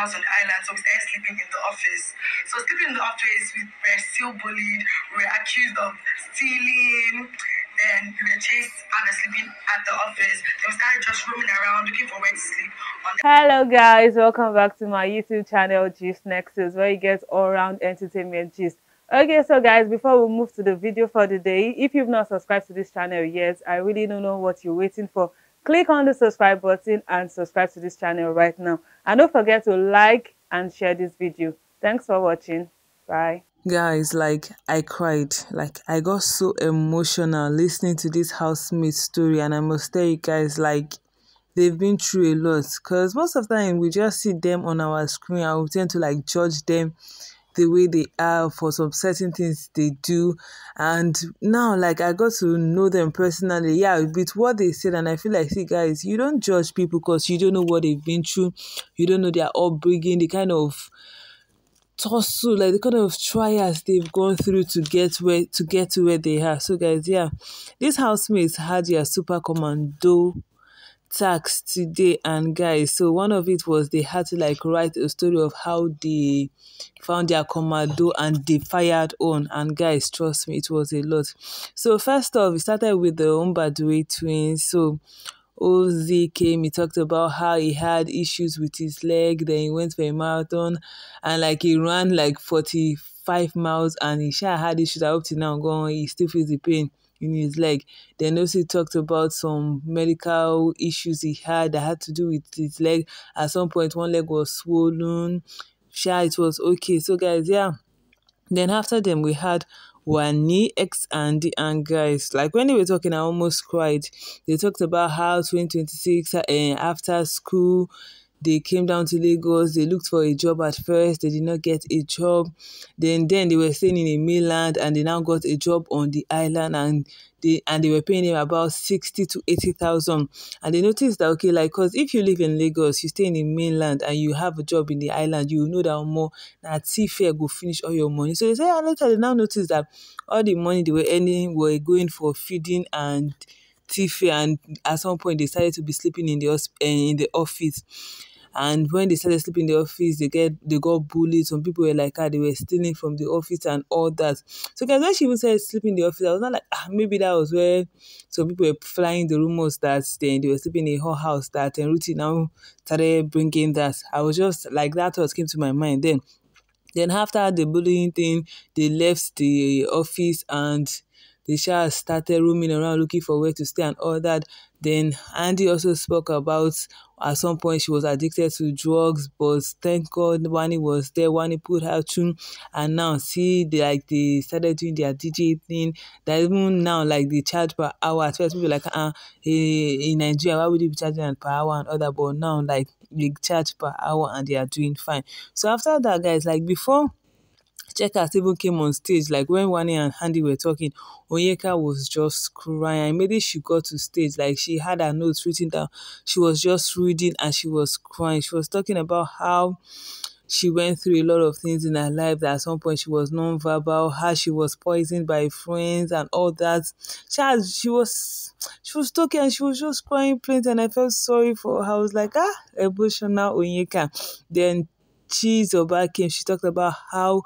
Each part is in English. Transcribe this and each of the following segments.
house on the island, so we started sleeping in the office. So sleeping in the office, we were still bullied. We were accused of stealing. Then we were chased out of sleeping at the office. Then we started just roaming around looking for where to sleep. Hello guys, welcome back to my YouTube channel Gist Nexus, where you get all-round entertainment gist. Okay, so guys, before we move to the video for the day, if you've not subscribed to this channel yet, I really don't know what you're waiting for. Click on the subscribe button and subscribe to this channel right now. And don't forget to like and share this video. Thanks for watching. Bye. Guys, I cried. I got so emotional listening to this housemate story, and I must tell you guys, they've been through a lot. Because most of the time we just see them on our screen and we tend to judge them the way they are for some certain things they do. And now I got to know them personally, with what they said, and I feel like, see guys, you don't judge people because you don't know what they've been through, you don't know their upbringing, the kind of tussle, the kind of trials they've gone through to get to where they are. So guys, these housemates had their Supa Commando tax today, and guys, so one of it was they had to write a story of how they found their commando and they fired on, and guys, trust me, it was a lot. So first off, we started with the Mbadiwe twins. So Ozee came, he talked about how he had issues with his leg, then he went for a marathon and he ran 45 miles and he had issues. I hope till now gone, he still feels the pain in his leg. Then also talked about some medical issues he had that had to do with his leg. At some point, one leg was swollen. It was okay. So guys, then after them, we had Wanni, Handi, and guys, when they were talking, I almost cried. They talked about how 2026 after school, they came down to Lagos. They looked for a job at first. They did not get a job. Then they were staying in the mainland, and they now got a job on the island, and they were paying them about 60 to 80,000. And they noticed that because if you live in Lagos, you stay in the mainland, and you have a job in the island, you know that more that fair go finish all your money. So they say, and later they now noticed that all the money they were earning were going for feeding and fair, and at some point they started to be sleeping in the office. And when they started sleeping in the office, they got bullied. Some people were they were stealing from the office and all that. So guys, when she even said sleeping in the office, I was not maybe that was where some people were flying the rumors that they were sleeping in a whole house, that and Rhuthee now started bringing that. I was just that thought came to my mind then. Then after the bullying thing, they left the office and they started roaming around looking for where to stay and all that. Then Handi also spoke about at some point she was addicted to drugs, but thank God Wanni was there. Wanni put her through, and now see they started doing their DJ thing. That even now they charge per hour. At first people were in Nigeria, why would you be charging per hour and other? But now they charge per hour and they are doing fine. So after that, guys, before Checkers even came on stage, when Wanni and Handi were talking, Oyenka was just crying. Immediately she got to stage, she had her notes written down. She was just reading and she was crying. She was talking about how she went through a lot of things in her life, that at some point she was non-verbal, how she was poisoned by friends and all that. She was talking and she was just crying plain, and I felt sorry for her. I was emotional Oyenka. Then Tjay came, she talked about how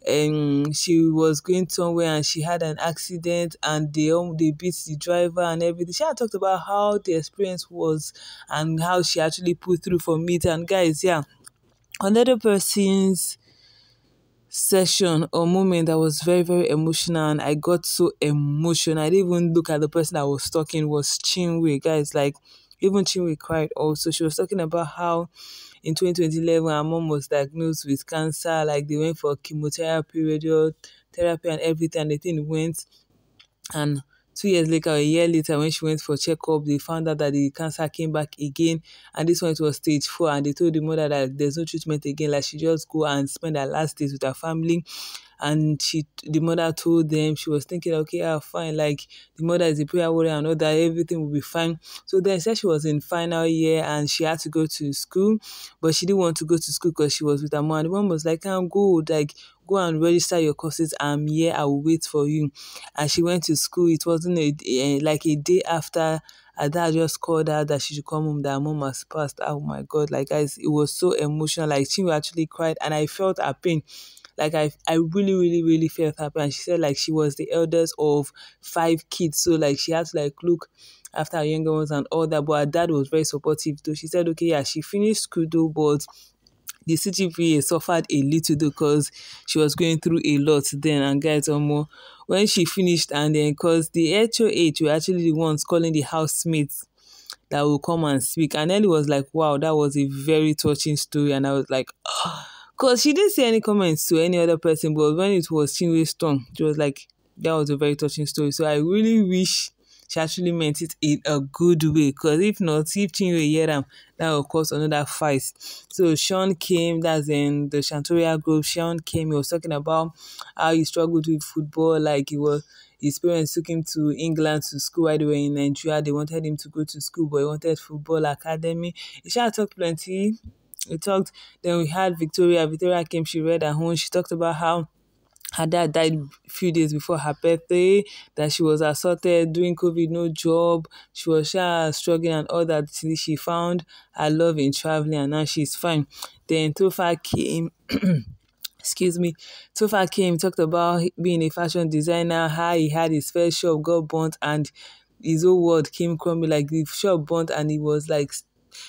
she was going somewhere and she had an accident and they beat the driver and everything. She had talked about how the experience was and how she actually put through for it. And guys, another person's session or moment that was very, very emotional, and I got so emotional. I didn't even look at the person that was talking, was Chinwe. Guys, even Chinwe cried also. She was talking about how in 2011, her mom was diagnosed with cancer. They went for chemotherapy, radiotherapy, and everything. And the thing went. And 2 years later, a year later, when she went for checkup, they found out that the cancer came back again. And this one, it was stage 4. And they told the mother that there's no treatment again. She just go and spend her last days with her family. And the mother told them, she was thinking, okay, fine. The mother is a prayer warrior and all that, everything will be fine. So then said she was in final year and she had to go to school, but she didn't want to go to school because she was with her mom. And the mom was like, "Come go, go and register your courses. I'm here. I will wait for you." And she went to school. It wasn't a day after her dad just called her that she should come home, that her mom has passed. Oh my God, like guys, it was so emotional. Like Chinwe actually cried and I felt her pain. Like I really, really, really felt her pain. And she said like she was the eldest of 5 kids. So like she had to like look after her younger ones and all that. But her dad was very supportive though. She said, okay, yeah, she finished school though, but the CGPA suffered a little though because she was going through a lot then. And guys, when she finished and then because the HOH were actually the ones calling the housemates that will come and speak. And Nelly was like, wow, that was a very touching story. And I was like, oh, because she didn't say any comments to any other person, but when it was Chinwe's tongue, she was like, that was a very touching story. So I really wish she actually meant it in a good way, because if not, if Chinwe hear them, that will cause another fight. So Shaun came, that's in the Shatoria group. Shaun came, he was talking about how he struggled with football, like his parents took him to England to school while they were in Nigeria. They wanted him to go to school, but he wanted football academy. He talked plenty. We talked, then we had Victoria. Victoria came, she read her own. She talked about how her dad died a few days before her birthday, that she was assaulted during COVID, no job. She was struggling and all that till she found her love in traveling and now she's fine. Then Topher came. Excuse me. Topher came, talked about being a fashion designer, how he had his first shop, got burnt, and his whole world came crumbling. Like the shop burnt, and he was like,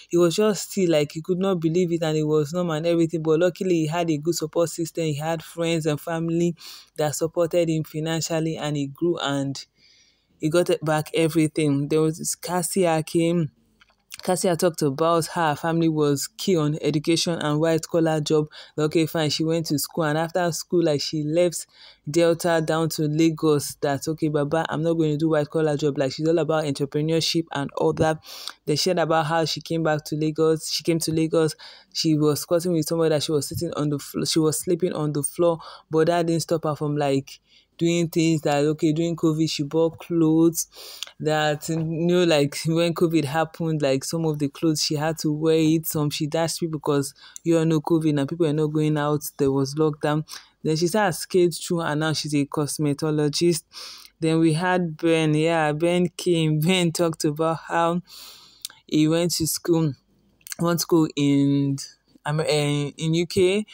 he was just still like, he could not believe it, and it was normal and everything. But luckily, he had a good support system. He had friends and family that supported him financially, and he grew and he got it back everything. There was this Cassia came. Cassia talked about how her family was key on education and white collar job. Okay, fine. She went to school, and after school, like she left Delta down to Lagos. That's okay, Baba, I'm not going to do white collar job. Like she's all about entrepreneurship and all that. They shared about how she came back to Lagos. She came to Lagos. She was squatting with somebody that she was sitting on the floor. She was sleeping on the floor, but that didn't stop her from like doing things that, okay, during COVID, she bought clothes that, like when COVID happened, like some of the clothes she had to wear it, some she dashed people because you all know COVID and people are not going out, there was lockdown. Then she started skating through and now she's a cosmetologist. Then we had Ben. Yeah, Ben came. Ben talked about how he went to school, in UK,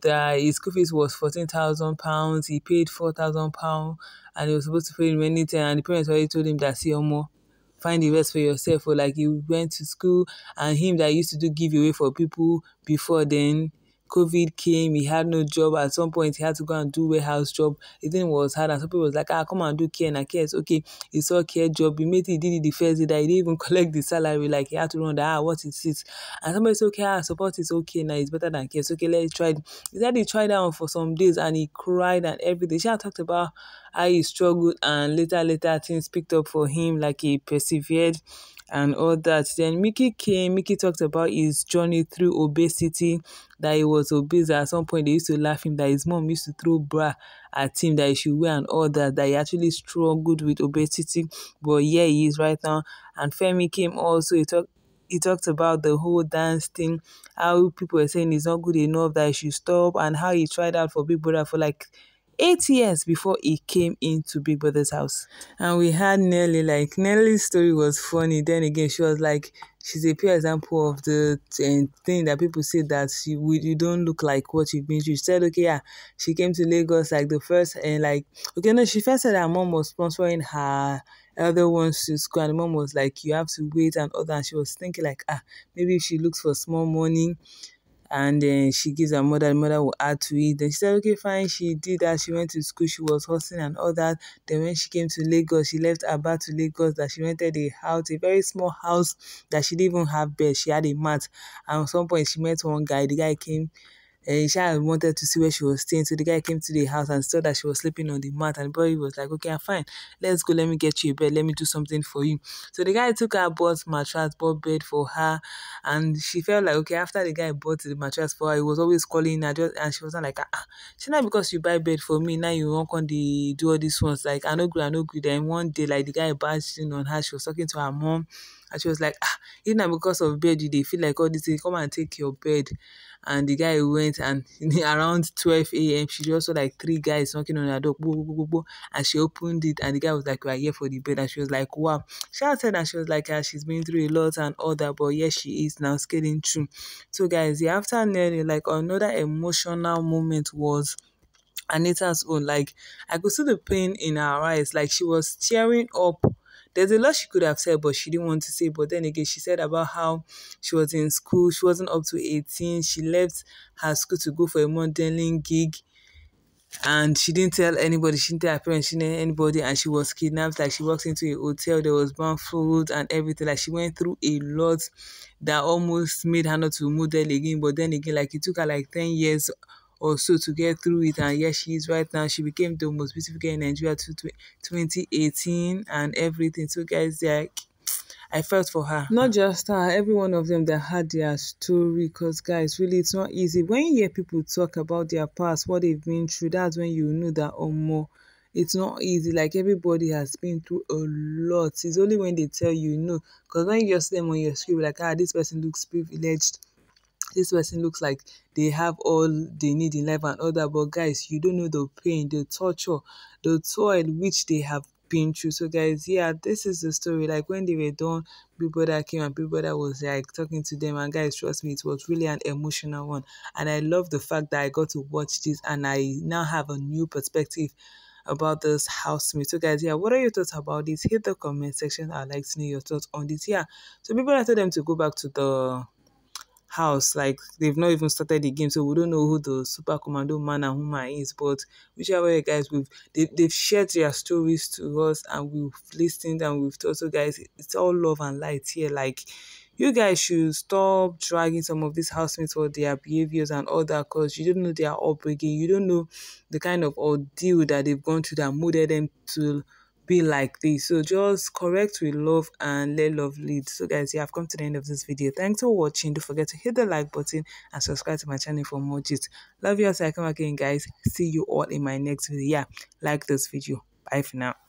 that his school fees was £14,000. He paid £4,000 and he was supposed to pay him anything. And the parents already told him that, see, Omo, find the rest for yourself. Or like he went to school, and him that used to do giveaway for people before then, COVID came, he had no job. At some point, he had to go and do warehouse job. The thing was hard, and some people was like, come and do care. And care is okay. He saw care job. He made it, he did it the first day that he didn't even collect the salary. Like he had to run that, what is it? And somebody said, okay, support is okay now. It's better than care. It's okay, let's try it. He said he tried that one for some days and he cried and everything. She had talked about how he struggled, and later things picked up for him, like he persevered and all that. Then Michky came. Michky talked about his journey through obesity, that he was obese. At some point, they used to laugh him, that his mom used to throw bra at him that he should wear and all that, that he actually struggled with obesity. But yeah, he is right now. And Fairme came also. He talked about the whole dance thing, how people were saying he's not good enough, that he should stop, and how he tried out for Big Brother for like 8 years before he came into Big Brother's house. And we had Nelly. Like Nelly's story was funny. Then again, she was like, she's a pure example of the thing that people say that you don't look like what you've been through. She said, okay, yeah, she came to Lagos like the first, and like, okay, no, she first said her mom was sponsoring her elder ones to school, and the mom was like, you have to wait and all that. And she was thinking like, maybe if she looks for small money and then she gives her mother, the mother will add to it. Then she said, okay, fine. She did that. She went to school. She was hustling and all that. Then when she came to Lagos, she left Aba to Lagos, that she rented a house, a very small house, that she didn't even have bed. She had a mat. And at some point, she met one guy. The guy came, and she wanted to see where she was staying. So the guy came to the house and saw that she was sleeping on the mat. And the boy was like, okay, I'm fine. Let's go. Let me get you a bed. Let me do something for you. So the guy took her, bought mattress, bought bed for her. And she felt like, okay, after the guy bought the mattress for her, he was always calling her. And she was like, she not because you buy bed for me, now you won't come do all these ones. Like, I no agree. Then one day, like the guy barged in on her. She was talking to her mom. And she was like, it's not because of bed you they feel like all this thing, come and take your bed. And the guy went, and around 12 a.m. she just saw like 3 guys knocking on her door, bo, bo, bo, bo, bo, and she opened it, and the guy was like, we are here for the bed. And she was like, wow. She had said that she was like, she's been through a lot and all that, but yes, she is now scaling through. So guys, yeah, after Nelly, like another emotional moment was Anita's own. Like, I could see the pain in her eyes. Like, she was tearing up. There's a lot she could have said, but she didn't want to say. But then again, she said about how she was in school. She wasn't up to 18. She left her school to go for a modeling gig. And she didn't tell anybody. She didn't tell her parents. She didn't tell anybody. And she was kidnapped. Like, she walked into a hotel. There was banned food and everything. Like, she went through a lot that almost made her not to model again. But then again, like, it took her like 10 years or so to get through it. And yes, she is right now. She became the most beautiful girl in Nigeria to 2018 and everything. So guys, like, I felt for her. Not just her, every one of them that had their story. Because guys, really, it's not easy. When you hear people talk about their past, what they've been through, that's when you know that more. It's not easy. Like, everybody has been through a lot. It's only when they tell you, no. Because when you just see them on your screen, like, this person looks privileged, this person looks like they have all they need in life and all that. But guys, you don't know the pain, the torture, the toil which they have been through. So guys, yeah, this is the story. Like, when they were done, Big Brother came and Big Brother was like talking to them, and guys, trust me, it was really an emotional one. And I love the fact that I got to watch this, and I now have a new perspective about this housemate. So guys, yeah, what are your thoughts about this? Hit the comment section. I'd like to know your thoughts on this. Yeah, so people, I told them to go back to the house. Like, they've not even started the game, so we don't know who the Supa Commando man and woman is. But whichever way, guys, they've shared their stories to us, and we've listened, and we've told. So guys, it's all love and light here. Like, you guys should stop dragging some of these housemates for their behaviors and all that, because you don't know their upbringing. You don't know the kind of ordeal that they've gone through that molded them to be like this. So just correct with love and let love lead. So guys, yeah, I've come to the end of this video. Thanks for watching. Don't forget to hit the like button and subscribe to my channel for more gist. Love you all. So I come again, guys. See you all in my next video. Yeah, like this video. Bye for now.